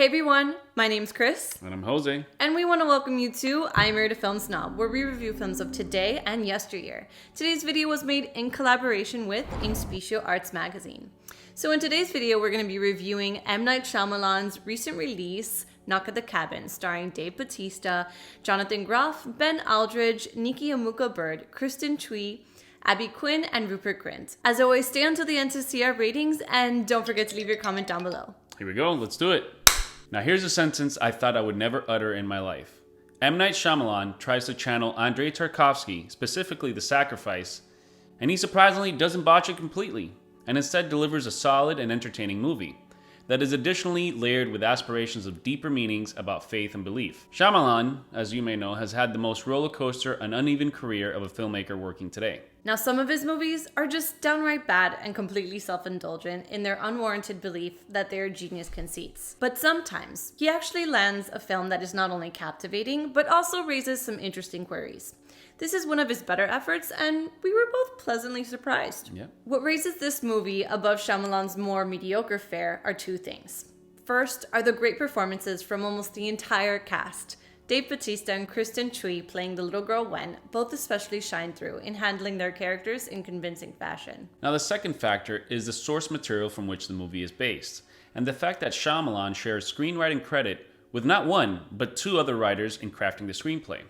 Hey everyone, my name's Chris. And I'm Jose. And we want to welcome you to I Married a Film Snob, where we review films of today and yesteryear. Today's video was made in collaboration with Inspicio Arts Magazine. So in today's video, we're going to be reviewing M. Night Shyamalan's recent release, Knock at the Cabin, starring Dave Bautista, Jonathan Groff, Ben Aldridge, Nikki Amuka Bird, Kristen Cui, Abby Quinn, and Rupert Grint. As always, stay until the end to see our ratings, and don't forget to leave your comment down below. Here we go, let's do it. Now here's a sentence I thought I would never utter in my life. M. Night Shyamalan tries to channel Andrei Tarkovsky, specifically The Sacrifice, and he surprisingly doesn't botch it completely, and instead delivers a solid and entertaining movie that is additionally layered with aspirations of deeper meanings about faith and belief. Shyamalan, as you may know, has had the most roller coaster and uneven career of a filmmaker working today. Now, some of his movies are just downright bad and completely self-indulgent in their unwarranted belief that they are genius conceits. But sometimes, he actually lands a film that is not only captivating, but also raises some interesting queries. This is one of his better efforts, and we were both pleasantly surprised. Yep. What raises this movie above Shyamalan's more mediocre fare are two things. First are the great performances from almost the entire cast. Dave Bautista and Kristen Cui playing the little girl Wen both especially shine through in handling their characters in convincing fashion. Now the second factor is the source material from which the movie is based, and the fact that Shyamalan shares screenwriting credit with not one, but two other writers in crafting the screenplay.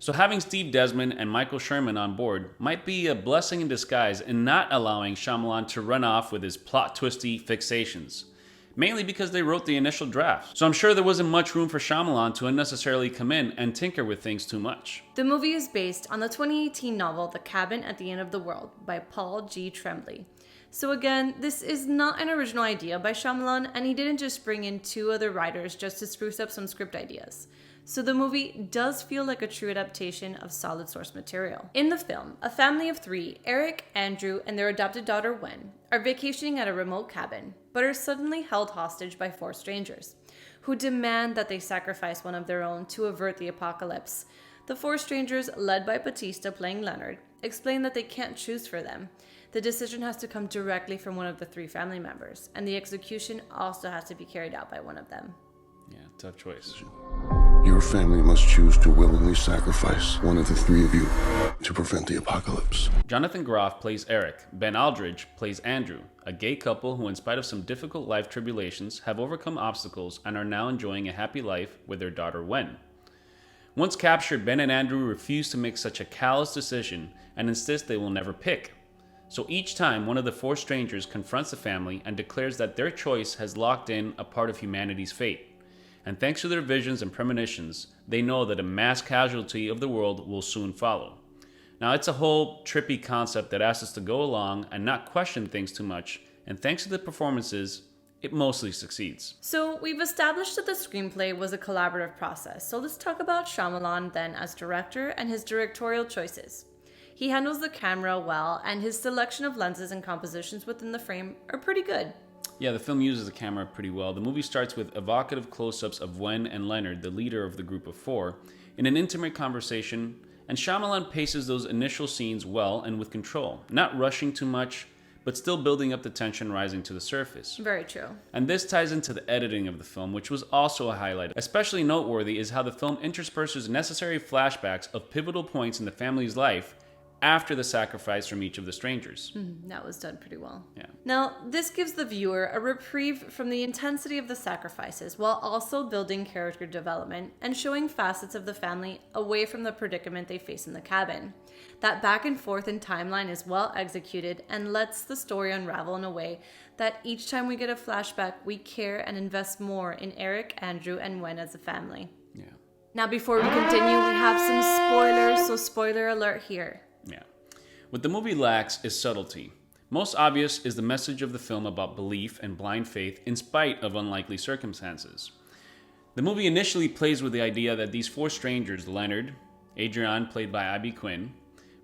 So having Steve Desmond and Michael Sherman on board might be a blessing in disguise in not allowing Shyamalan to run off with his plot-twisty fixations. Mainly because they wrote the initial draft. So I'm sure there wasn't much room for Shyamalan to unnecessarily come in and tinker with things too much. The movie is based on the 2018 novel The Cabin at the End of the World by Paul G. Tremblay. So again, this is not an original idea by Shyamalan, and he didn't just bring in two other writers just to spruce up some script ideas. So the movie does feel like a true adaptation of solid source material. In the film, a family of three, Eric, Andrew, and their adopted daughter Wen, are vacationing at a remote cabin, but are suddenly held hostage by four strangers, who demand that they sacrifice one of their own to avert the apocalypse. The four strangers, led by Bautista playing Leonard, explain that they can't choose for them. The decision has to come directly from one of the three family members, and the execution also has to be carried out by one of them. Yeah, tough choice. Your family must choose to willingly sacrifice one of the three of you to prevent the apocalypse. Jonathan Groff plays Eric. Ben Aldridge plays Andrew, a gay couple who, in spite of some difficult life tribulations, have overcome obstacles and are now enjoying a happy life with their daughter Wen. Once captured, Ben and Andrew refuse to make such a callous decision and insist they will never pick. So each time, one of the four strangers confronts the family and declares that their choice has locked in a part of humanity's fate. And thanks to their visions and premonitions, they know that a mass casualty of the world will soon follow. Now, it's a whole trippy concept that asks us to go along and not question things too much, and thanks to the performances, it mostly succeeds. So we've established that the screenplay was a collaborative process, so let's talk about Shyamalan then as director and his directorial choices. He handles the camera well, and his selection of lenses and compositions within the frame are pretty good. Yeah, the film uses the camera pretty well. The movie starts with evocative close-ups of Wen and Leonard, the leader of the group of four, in an intimate conversation, and Shyamalan paces those initial scenes well and with control, not rushing too much, but still building up the tension rising to the surface. Very true. And this ties into the editing of the film, which was also a highlight. Especially noteworthy is how the film intersperses necessary flashbacks of pivotal points in the family's life after the sacrifice from each of the strangers. That was done pretty well. Yeah. Now, this gives the viewer a reprieve from the intensity of the sacrifices while also building character development and showing facets of the family away from the predicament they face in the cabin. That back and forth in timeline is well executed and lets the story unravel in a way that each time we get a flashback, we care and invest more in Eric, Andrew, and Wen as a family. Yeah. Now, before we continue, we have some spoilers, so spoiler alert here. Yeah. What the movie lacks is subtlety. Most obvious is the message of the film about belief and blind faith in spite of unlikely circumstances. The movie initially plays with the idea that these four strangers, Leonard, Adrian, played by Abby Quinn,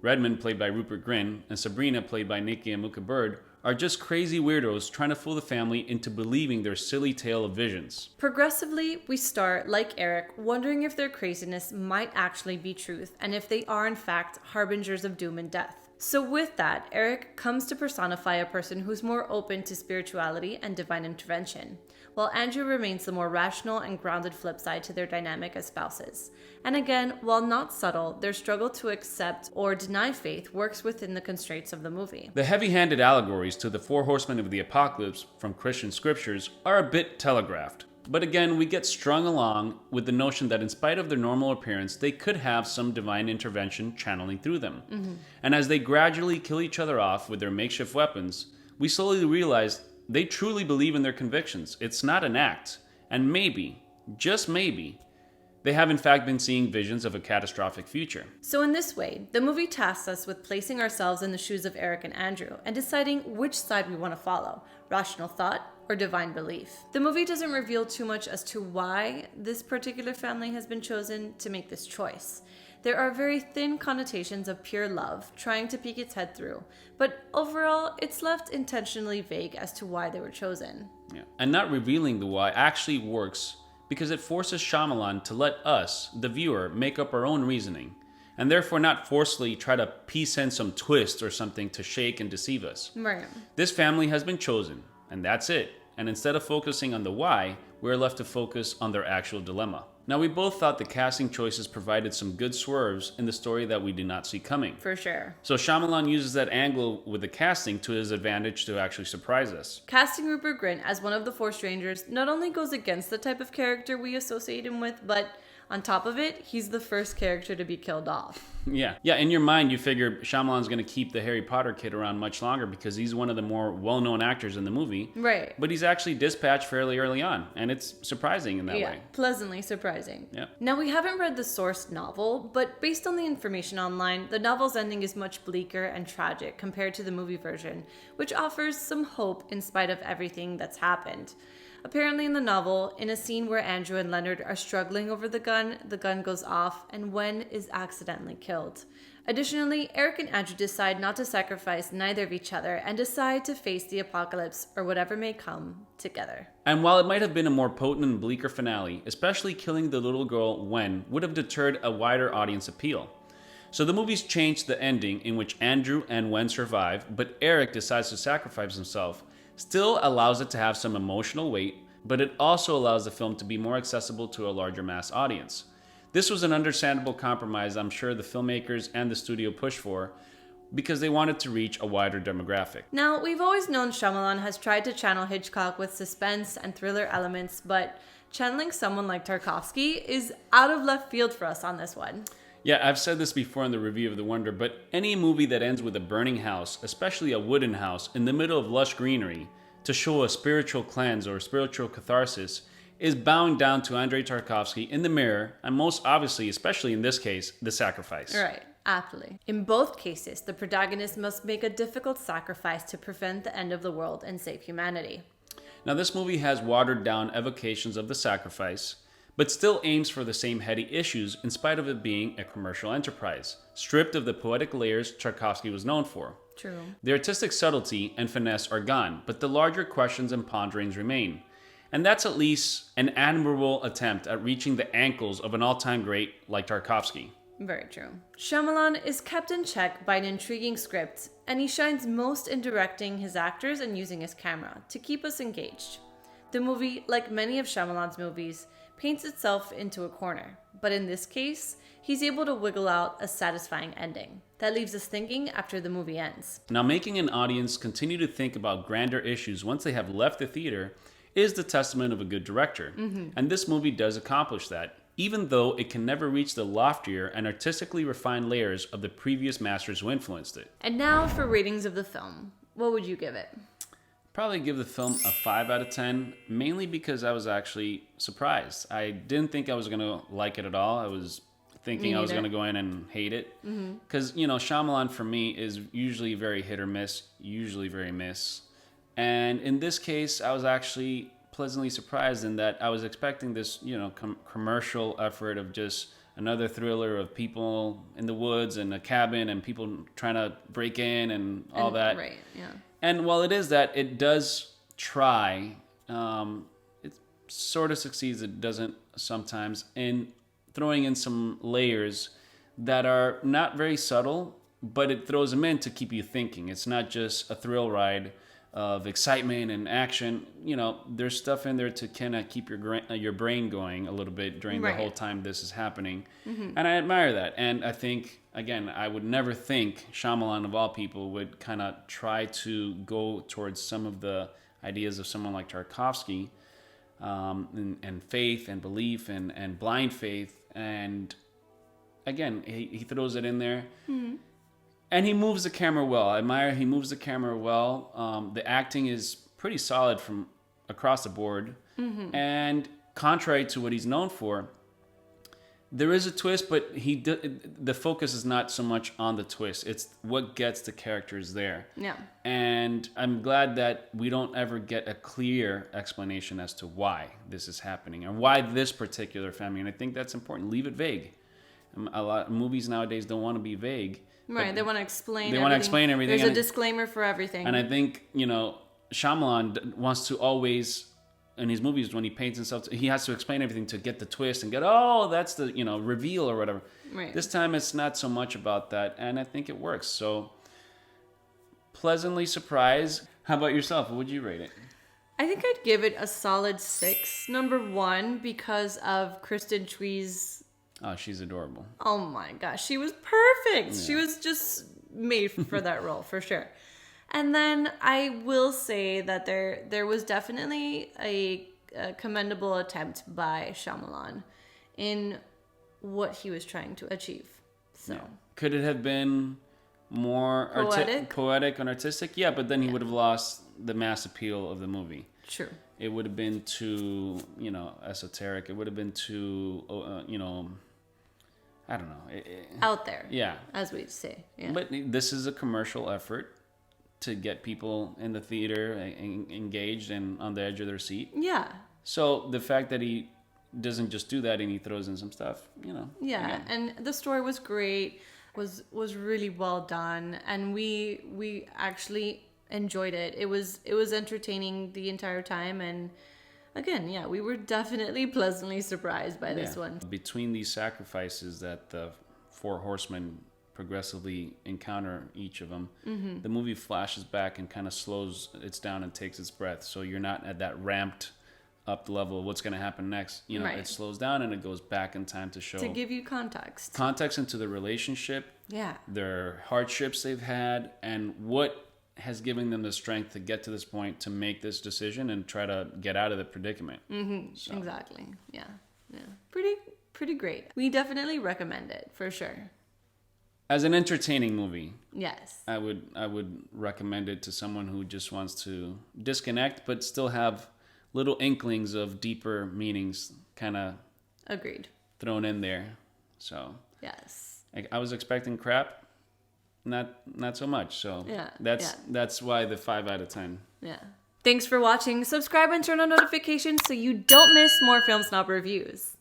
Redmond, played by Rupert Grint, and Sabrina, played by Nikki Amuka Bird, are just crazy weirdos trying to fool the family into believing their silly tale of visions. Progressively, we start, like Eric, wondering if their craziness might actually be truth and if they are in fact harbingers of doom and death. So, with that, Eric comes to personify a person who's more open to spirituality and divine intervention, while Andrew remains the more rational and grounded flip side to their dynamic as spouses. And again, while not subtle, their struggle to accept or deny faith works within the constraints of the movie. The heavy-handed allegories to the four horsemen of the apocalypse from Christian scriptures are a bit telegraphed. But again, we get strung along with the notion that in spite of their normal appearance, they could have some divine intervention channeling through them. And as they gradually kill each other off with their makeshift weapons, we slowly realize they truly believe in their convictions. It's not an act. And maybe, just maybe, they have in fact been seeing visions of a catastrophic future. So in this way, the movie tasks us with placing ourselves in the shoes of Eric and Andrew and deciding which side we want to follow, rational thought or divine belief. The movie doesn't reveal too much as to why this particular family has been chosen to make this choice. There are very thin connotations of pure love trying to peek its head through, but overall, it's left intentionally vague as to why they were chosen. Yeah. And not revealing the why actually works because it forces Shyamalan to let us, the viewer, make up our own reasoning, and therefore not forcefully try to piece in some twist or something to shake and deceive us. Right. This family has been chosen, and that's it. And instead of focusing on the why, we're left to focus on their actual dilemma. Now, we both thought the casting choices provided some good swerves in the story that we did not see coming. For sure. So Shyamalan uses that angle with the casting to his advantage to actually surprise us. Casting Rupert Grint as one of the four strangers not only goes against the type of character we associate him with, but on top of it, he's the first character to be killed off. Yeah, in your mind, you figure Shyamalan's going to keep the Harry Potter kid around much longer because he's one of the more well-known actors in the movie. Right. But he's actually dispatched fairly early on, and it's surprising in that way. Pleasantly surprising. Yeah. Now, we haven't read the source novel, but based on the information online, the novel's ending is much bleaker and tragic compared to the movie version, which offers some hope in spite of everything that's happened. Apparently in the novel, in a scene where Andrew and Leonard are struggling over the gun goes off and Wen is accidentally killed. Additionally, Eric and Andrew decide not to sacrifice neither of each other and decide to face the apocalypse or whatever may come together. And while it might have been a more potent and bleaker finale, especially killing the little girl Wen would have deterred a wider audience appeal. So the movie's changed the ending in which Andrew and Wen survive, but Eric decides to sacrifice himself. Still allows it to have some emotional weight, but it also allows the film to be more accessible to a larger mass audience. This was an understandable compromise I'm sure the filmmakers and the studio pushed for because they wanted to reach a wider demographic. Now, we've always known Shyamalan has tried to channel Hitchcock with suspense and thriller elements, but channeling someone like Tarkovsky is out of left field for us on this one. Yeah, I've said this before in the review of The Wonder, but any movie that ends with a burning house, especially a wooden house, in the middle of lush greenery, to show a spiritual cleanse or spiritual catharsis, is bowing down to Andrei Tarkovsky in the mirror, and most obviously, especially in this case, the sacrifice. Right, aptly. In both cases, the protagonist must make a difficult sacrifice to prevent the end of the world and save humanity. Now, this movie has watered down evocations of the sacrifice, but still aims for the same heady issues in spite of it being a commercial enterprise, stripped of the poetic layers Tarkovsky was known for. True. The artistic subtlety and finesse are gone, but the larger questions and ponderings remain. And that's at least an admirable attempt at reaching the ankles of an all-time great like Tarkovsky. Very true. Shyamalan is kept in check by an intriguing script, and he shines most in directing his actors and using his camera to keep us engaged. The movie, like many of Shyamalan's movies, paints itself into a corner, but in this case, he's able to wiggle out a satisfying ending that leaves us thinking after the movie ends. Now, making an audience continue to think about grander issues once they have left the theater is the testament of a good director, and this movie does accomplish that, even though it can never reach the loftier and artistically refined layers of the previous masters who influenced it. And now for ratings of the film. What would you give it? Probably give the film a 5 out of 10, mainly because I was actually surprised. I didn't think I was going to like it at all. I was thinking I was going to go in and hate it. Because, Shyamalan for me is usually very hit or miss, usually very miss. And in this case, I was actually pleasantly surprised in that I was expecting this, commercial effort of just another thriller of people in the woods and a cabin and people trying to break in and all that. Right, yeah. And while it is that, it does try. It sort of succeeds, it doesn't sometimes, in throwing in some layers that are not very subtle, but it throws them in to keep you thinking. It's not just a thrill ride of excitement and action. You know, there's stuff in there to kind of keep your brain going a little bit during the whole time this is happening. And I admire that. And I think, again, I would never think Shyamalan, of all people, would kind of try to go towards some of the ideas of someone like Tarkovsky, and faith and belief and blind faith. And again, he throws it in there. And he moves the camera well. I admire he moves the camera well. The acting is pretty solid from across the board. And contrary to what he's known for, there is a twist, but the focus is not so much on the twist. It's what gets the characters there. Yeah. And I'm glad that we don't ever get a clear explanation as to why this is happening and why this particular family. And I think that's important. Leave it vague. A lot of movies nowadays don't want to be vague. Right, they want to explain. They want to explain everything. There's a disclaimer for everything. And I think, you know, Shyamalan wants to always, in his movies, when he paints himself, he has to explain everything to get the twist and get, oh, that's the, you know, reveal or whatever. Right. This time it's not so much about that, and I think it works. So, pleasantly surprised. How about yourself? What would you rate it? I think I'd give it a solid 6. Number 1, because of Kristen Chui's. Oh, she's adorable. Oh my gosh, she was perfect. Yeah. She was just made for that role, for sure. And then I will say that there was definitely a commendable attempt by Shyamalan in what he was trying to achieve. So could it have been more poetic and artistic? Yeah, but then he would have lost the mass appeal of the movie. True. It would have been too, you know, esoteric. It would have been too, you know, I don't know. Out there. Yeah. As we'd say. Yeah. But this is a commercial effort to get people in the theater engaged and on the edge of their seat. Yeah. So the fact that he doesn't just do that and he throws in some stuff, you know. Yeah, again. and the story was great, was really well done, and we actually enjoyed it. It was entertaining the entire time, and again, yeah, we were definitely pleasantly surprised by this one. Between these sacrifices that the 4 horsemen progressively encounter each of them, the movie flashes back and kind of slows it down and takes its breath. So you're not at that ramped up level of what's going to happen next. You know, it slows down and it goes back in time to show. To give you context. Context into the relationship. Yeah. Their hardships they've had and what has given them the strength to get to this point to make this decision and try to get out of the predicament. So. Exactly. Yeah. Pretty great. We definitely recommend it for sure. As an entertaining movie, yes, I would recommend it to someone who just wants to disconnect but still have little inklings of deeper meanings kind of agreed thrown in there. So yes, I was expecting crap. Not so much. So that's why the 5 out of 10. Yeah. Thanks for watching. Subscribe and turn on notifications so you don't miss more Film Snob reviews.